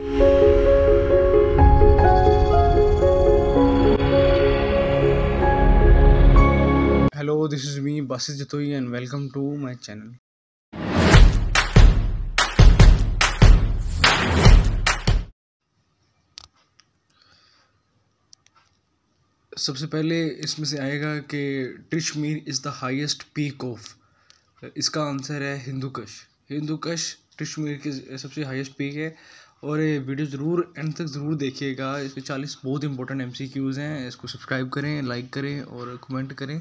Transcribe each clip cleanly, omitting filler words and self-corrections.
Hello, this is me, Basis Jatoi, and welcome to my channel. सबसे पहले इसमें से आएगा कि Tirichmir is the highest peak of. इसका आंसर है हिंदुकश। हिंदुकश ट्रिशमीर की सबसे हाईएस्ट पीक है। और ये वीडियो ज़रूर एंड तक ज़रूर देखिएगा। इसके 40 बहुत इंपॉर्टेंट MCQs हैं। इसको सब्सक्राइब करें, लाइक करें और कमेंट करें,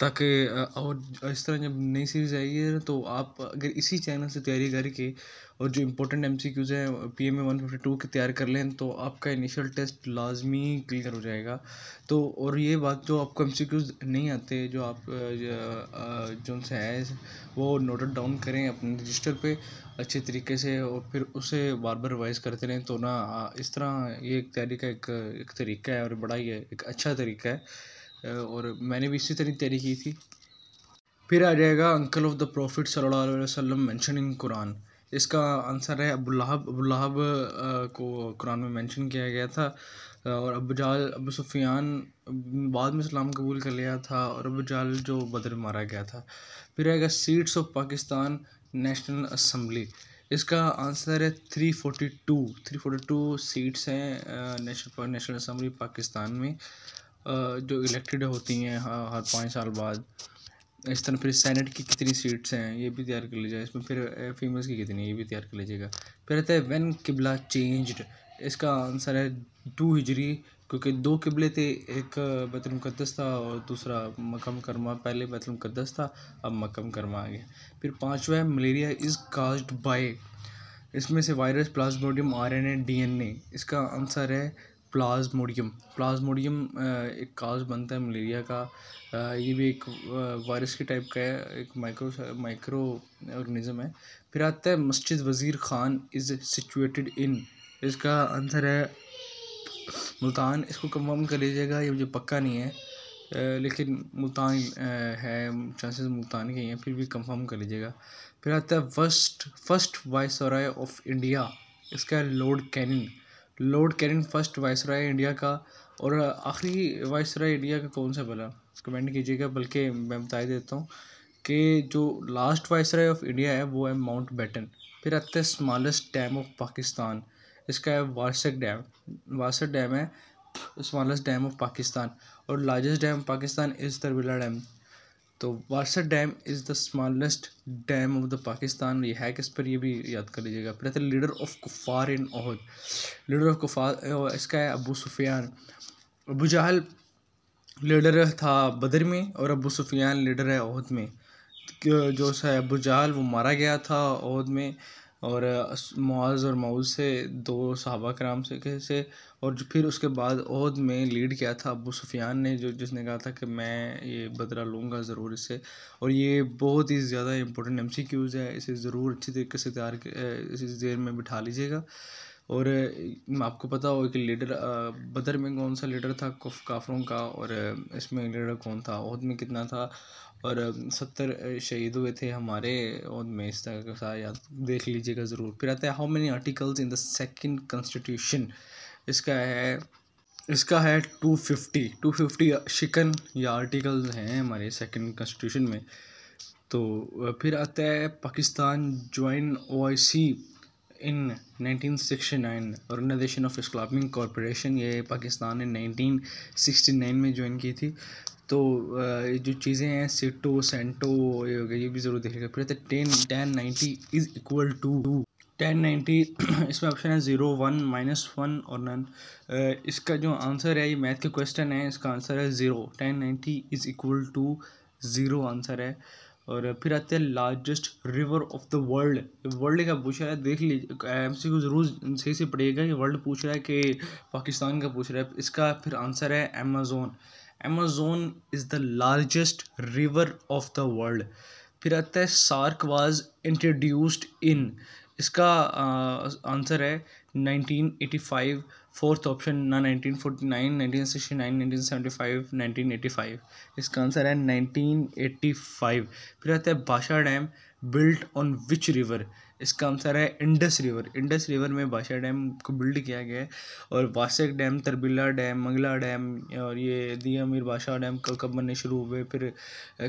ताकि और इस तरह जब नई सीरीज़ आएगी तो आप अगर इसी चैनल से तैयारी करके और जो इम्पोर्टेंट MCQs हैं PMA 152 के तैयार कर लें तो आपका इनिशियल टेस्ट लाजमी क्लियर हो जाएगा। तो और ये बात, जो आपको MCQs नहीं आते, जो आप जो उनसे है वो नोट डाउन करें अपने रजिस्टर पे अच्छे तरीके से, और फिर उसे बार बार रिवाइज़ करते रहें। तो ना इस तरह ये एक तैयारी का एक तरीका है, और बड़ा ही एक अच्छा तरीका है। और मैंने भी इसी तरह तैयारी की थी। फिर आ जाएगा अंकल ऑफ द प्रॉफिट सल्लल्लाहु अलैहि वसल्लम मेंशन इन कुरान। इसका आंसर है अबू लहब। अबू लहब को कुरान में मेंशन किया गया था। और अबू सुफियान बाद में इस्लाम कबूल कर लिया था, और अबू जहल जो बदर मारा गया था। फिर आएगा seats of Pakistan national assembly. इसका आंसर है 342 सीट्स हैं नेशनल असम्बली पाकिस्तान में, जो इलेक्टेड होती हैं हर 5 साल बाद। इस तरह फिर सेनेट की कितनी सीट्स हैं ये भी तैयार कर लीजिएगा। इसमें फिर फीमेल्स की कितनी है ये भी तैयार कर लीजिएगा। फिर आता है व्हेन किबला चेंज्ड। इसका आंसर है 2 हिजरी, क्योंकि 2 किबले थे, एक बैतुल मुक़द्दस था और दूसरा मक्का मुकर्रमा। पहले बैतुल मुक़द्दस था, अब मक्का मुकर्रमा आ गया। फिर 5वां है मलेरिया इज़ काज्ड बाय। इसमें से वायरस, प्लाज्मोडियम, RNA, DNA। इसका आंसर है प्लाज्मोडियम। प्लाज्मोडियम एक काज बनता है मलेरिया का। ये भी एक वायरस की टाइप का है, एक माइक्रो ऑर्गेनिज्म है। फिर आता है मस्जिद वज़ीर ख़ान इज़ सिचुएटेड इन। इसका आंसर है मुल्तान। इसको कंफर्म कर लीजिएगा, ये मुझे पक्का नहीं है, लेकिन मुल्तान है, चांसेस मुल्तान के हैं, फिर भी कंफर्म कर लीजिएगा। फिर आता है फर्स्ट वाइसरॉय ऑफ इंडिया। इसका है Lord Canning. Lord Canning first viceroy India का। और आखिरी वाइसरॉय इंडिया का कौन सा भला, कमेंट कीजिएगा। बल्कि मैं बता ही देता हूँ कि जो लास्ट वाइसरॉय ऑफ इंडिया है वो है माउंट बैटन। फिर आता है स्मॉलेस्ट डैम ऑफ पाकिस्तान। इसका है वारसक डैम। वारसक डैम है स्मॉलेस्ट डैम ऑफ पाकिस्तान। और largest dam Pakistan is Tarbela dam. तो Warsak dam is the smallest dam of the Pakistan. ये है किस पर, ये भी याद कर लीजिएगा। फिर आता है लीडर ऑफ कुफार इन ओहद। लीडर ऑफ कुफार इसका है अबू सुफियान। अबू जहल लीडर था बदर में, और अबू सुफियान लीडर है ओहद में। जो है अबू जहल वो मारा गया था ओहद में, और मुआज़ और मऊज़ से 2 सहाबा कराम से। और फिर उसके बाद ओहद में लीड किया था अबू सुफियान ने, जिसने कहा था कि मैं ये बदला लूँगा ज़रूर इससे। और ये बहुत ही ज़्यादा इंपॉर्टेंट MCQs है, इसे ज़रूर अच्छी तरीके से तैयार इसी देर में बिठा लीजिएगा। और आपको पता हो कि लीडर बदर में कौन सा लीडर था काफरों का, और इसमें लीडर कौन था, ओहद में कितना था, और 70 शहीद हुए थे हमारे ओहद में। इस तरह का सा याद देख लीजिएगा ज़रूर। फिर आता है how many articles in the second constitution. इसका है 250 शिकन या आर्टिकल्स हैं हमारे सेकंड कॉन्स्टिट्यूशन में। तो फिर आता है Pakistan join OIC in 1969, organisation of Islamic corporation. ये पाकिस्तान ने 1969 में ज्वाइन की थी। तो जो चीज़ें हैं सीटो सेंटो ये भी ज़रूर देखिएगा। फिर 1090 इज़ इक्वल टू 1090 इसमें ऑप्शन है 0, 1, -1 और नन। इसका जो आंसर है, ये मैथ के क्वेश्चन है, इसका आंसर है 0। 1090 इज़ इक्वल टू 0 आंसर है। और फिर आते हैं largest river of the world. World का पूछ रहा है, देख लीजिए MCQ ज़रूर सही से पढ़िएगा। ये वर्ल्ड पूछ रहा है कि पाकिस्तान का पूछ रहा है। इसका फिर आंसर है Amazon. Amazon is the largest river of the world. फिर आता है सार्क वाज इंट्रोड्यूस्ड इन। इसका आंसर है 1985। फोर्थ ऑप्शन ना 1949, 1969, 1975, 1985। इसका आंसर है 1985। फिर आता है Basha dam built on which river. इसका आंसर है इंडस रिवर। इंडस रिवर में भाषा डैम को बिल्ड किया गया है। और Warsak dam, Tarbela dam, Mangla dam और ये दिया मीर बादशाह डैम कब बनने शुरू हुए, फिर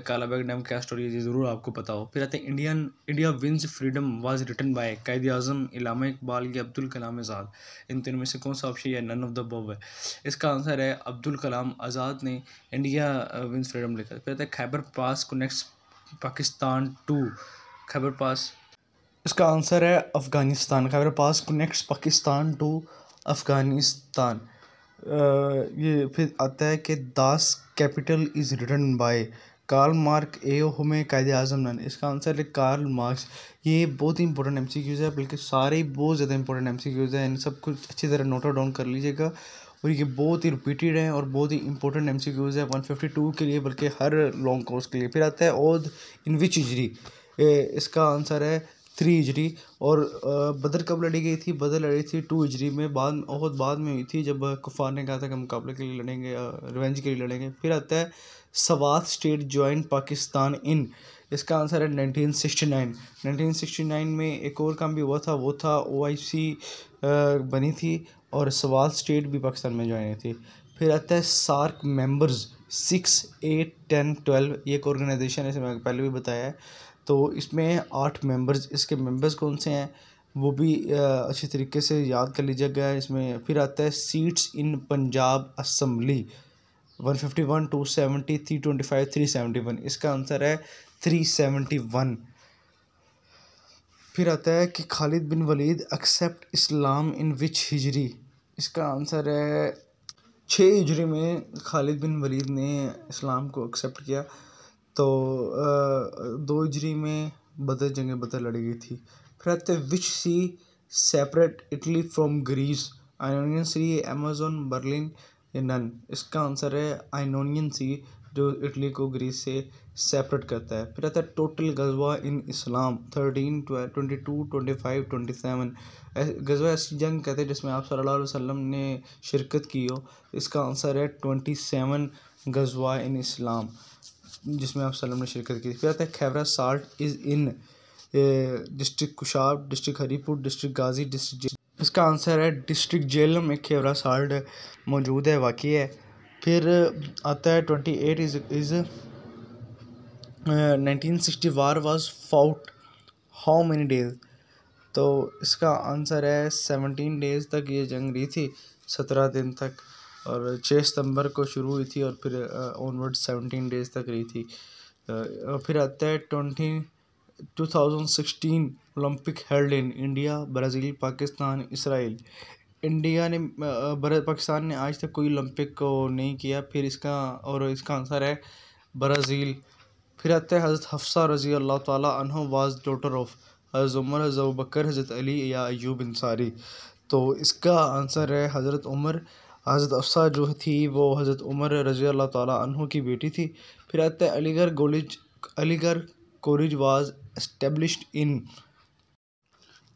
कालाबाग डैम क्या स्टोरी है, ये ज़रूर आपको पता हो। फिर आते हैं India wins freedom was written by Quaid Azam, Allama Iqbal या अब्दुल कलाम आज़ाद। इन तीनों में से कौन सा ऑप्शन या नन ऑफ द अबव है? इसका आंसर है अब्दुल कलाम आज़ाद ने इंडिया विंस फ्रीडम लिखा। फिर आता है Khyber pass connects Pakistan to Khyber pass. इसका आंसर है Afghanistan. Khyber pass connects Pakistan to Afghanistan. ये फिर आता है कि Das Kapital is written by Karl Marx ए में कायदे आज़म नन। इसका आंसर है कार्ल मार्क्स। ये बहुत ही इंपॉर्टेंट एमसीक्यूज़ है, बल्कि सारे ही बहुत ज़्यादा इंपॉर्टेंट एमसीक्यूज़ हैं। इन सब कुछ अच्छी तरह नोट डाउन कर लीजिएगा। और ये बहुत ही रिपीटेड है और बहुत ही इंपॉर्टेंट एमसीक्यूज़ है 152 के लिए, बल्कि हर लॉन्ग कोर्स के लिए। फिर आता है ओद इन विच हिजरी। इसका आंसर है 3 हिजरी। और बदर कब लड़ी गई थी? बदर लड़ी थी 2 हिजरी में, बहुत बाद में हुई थी, जब कुफार ने कहा था कि मुकाबले के लिए लड़ेंगे, रिवेंज के लिए लड़ेंगे। फिर आता है सवात स्टेट ज्वाइन पाकिस्तान इन। इसका आंसर है 1969। 1969 में एक और काम भी हुआ था, वो था OIC बनी थी और सवात स्टेट भी पाकिस्तान में ज्वाइन हुई थी। फिर आता है सार्क मेंबर्स 6, 8, 10, 12। ये एक ऑर्गेनाइजेशन है, इसे मैंने पहले भी बताया है। तो इसमें 8 मेंबर्स, इसके मेंबर्स कौन से हैं वो भी अच्छी तरीके से याद कर लीजिएगा इसमें। फिर आता है सीट्स इन पंजाब असम्बली 151, 270, 325, 371। इसका आंसर है 371। फिर आता है कि खालिद बिन वलीद एक्सेप्ट इस्लाम इन विच हिजरी। इसका आंसर है 6 हिजरी में खालिद बिन वलीद ने इस्लाम को एक्सेप्ट किया। तो 2 हिजरी में जंग बदर लड़ी गई थी। फिर आते हैं which sea separate Italy from Greece, Ionian sea, Amazon, Berlin या नन। इसका आंसर है आयोनियन सी, जो इटली को ग्रीस से सेपरेट करता है। फिर आता है टोटल गजवा इन इस्लाम 13, 12, 22, 25, 27। गजवा ऐसी जंग कहते हैं जिसमें आप सल्लल्लाहु अलैहि वसल्लम ने शिरकत की हो। इसका आंसर है 27 गजवा इन इस्लाम जिसमें आप सल्लम ने शिरकत की। फिर आता है Khewra salt is in district Khushab, district Haripur, district Ghazi, district. इसका आंसर है डिस्ट्रिक्ट जेलम में खैबरा साल्ट मौजूद है, वाक़ई है। फिर आता है 28 is 1960 war was fought how many days. तो इसका आंसर है 17 डेज़ तक ये जंग रही थी, 17 दिन तक। और 6 सितंबर को शुरू हुई थी और फिर ऑनवर्ड 17 डेज़ तक रही थी। फिर आता है 2016 Olympic held in India, Brazil, Pakistan, Israel. India ने पाकिस्तान ने आज तक कोई ओलंपिक को नहीं किया। फिर इसका आंसर है ब्राज़ील। फिर आता है हज़रत हफ्सा रज़ी अल्लाह ताला अन्हा वाज डॉटर ऑफ हज़रत उमर, हज़रत अबू बकर, हज़रत अली या अय्यूब अंसारी। तो इसका आंसर है हज़रत उमर। हज़रत हफ्सा जो थी वो हज़रत उमर रज़ी अल्लाह ताला अन्हु की बेटी थी। फिर आता है Aligarh college was established in.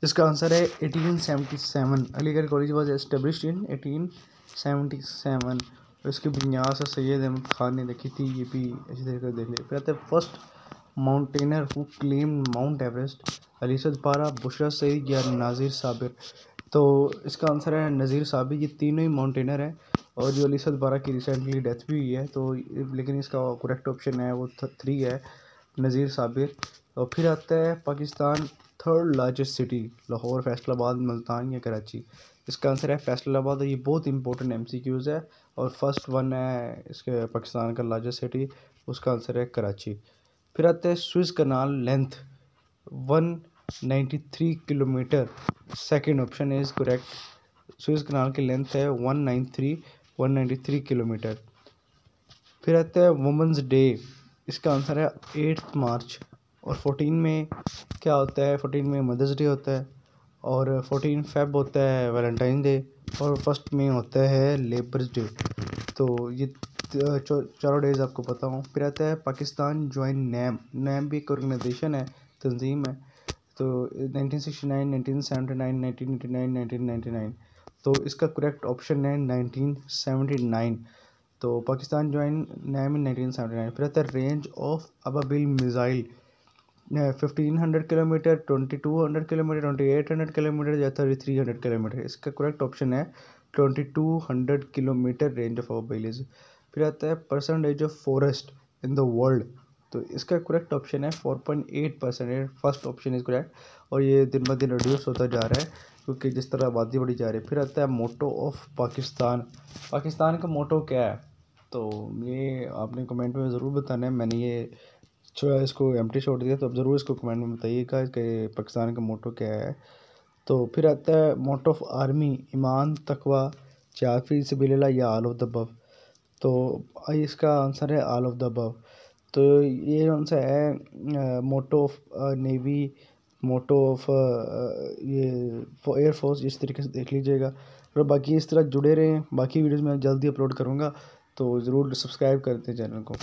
इसका आंसर है 1877। Aligarh college was established in 1877। और इसकी बुनियाद से सैयद अहमद खान ने देखी थी, ये भी अच्छी तरीके से देख लिया। फिर आता है first mountaineer who climb Mount Everest, Ali Sadpara, Bushra Saeed या नाज़िर साबिर। तो इसका आंसर है नज़ीर साबिर। ये तीनों ही माउंटेनर हैं और जो अलीसद पारा की रिसेंटली डेथ भी हुई है, तो लेकिन इसका करेक्ट ऑप्शन है वो 3 है, नज़ीर साबिर। और फिर आता है Pakistan third largest city, Lahore, Faisalabad, Multan या कराची। इसका आंसर है फैसलाबाद। ये बहुत इंपॉर्टेंट एमसीक्यूज़ है और फर्स्ट वन है इसके पाकिस्तान का लार्जेस्ट सिटी, उसका आंसर है कराची। फिर आता है Suez canal length 193 kilometre, second option is correct. Suez canal की लेंथ है 193 किलोमीटर। फिर आता है वुमेंस डे, इसका आंसर है 8 मार्च। और 14 में क्या होता है? 14 में मदर्स डे होता है और 14 फेब होता है वैलेंटाइन डे और 1 मई होता है लेबर्स डे। तो ये चारों डेज़ आपको पता हो। फिर आता है पाकिस्तान ज्वाइन नैम भी एक ऑर्गेनाइजेशन है, तंजीम है। तो 1969, 1979, 1989, 1999। तो इसका करेक्ट ऑप्शन है 1979। तो पाकिस्तान ज्वाइन नैम इन 1979। फिर आता है range of Ababeel missile 1500 kilometre, 2200 kilometre, 2800 kilometre या 3300 किलोमीटर। इसका करेक्ट ऑप्शन है 2200 kilometre range of our village. फिर आता है percentage of forest in the world, तो इसका करेक्ट ऑप्शन है 4.8%। फर्स्ट ऑप्शन इज करेक्ट, और ये दिन ब दिन रिड्यूस होता जा रहा है क्योंकि जिस तरह आबादी बढ़ी जा रही है। फिर आता है मोटो ऑफ पाकिस्तान। पाकिस्तान का मोटो क्या है, तो ये आपने कमेंट में ज़रूर बताना है। मैंने ये इसको एम्प्टी छोड़ दिया, तो आप ज़रूर इसको कमेंट में बताइएगा कि पाकिस्तान का मोटो क्या है। तो फिर आता है मोटो ऑफ आर्मी, ईमान, तकवा, जिहाद फी सबिलिल्लाह या ऑल ऑफ द अबव। तो इसका आंसर है ऑल ऑफ द अबव। तो ये कौन सा है, motto of navy, motto of ये एयर फोर्स, इस तरीके से देख लीजिएगा। और बाकी इस तरह जुड़े रहें, बाकी वीडियोस मैं जल्दी अपलोड करूँगा, तो ज़रूर सब्सक्राइब करते हैं चैनल को।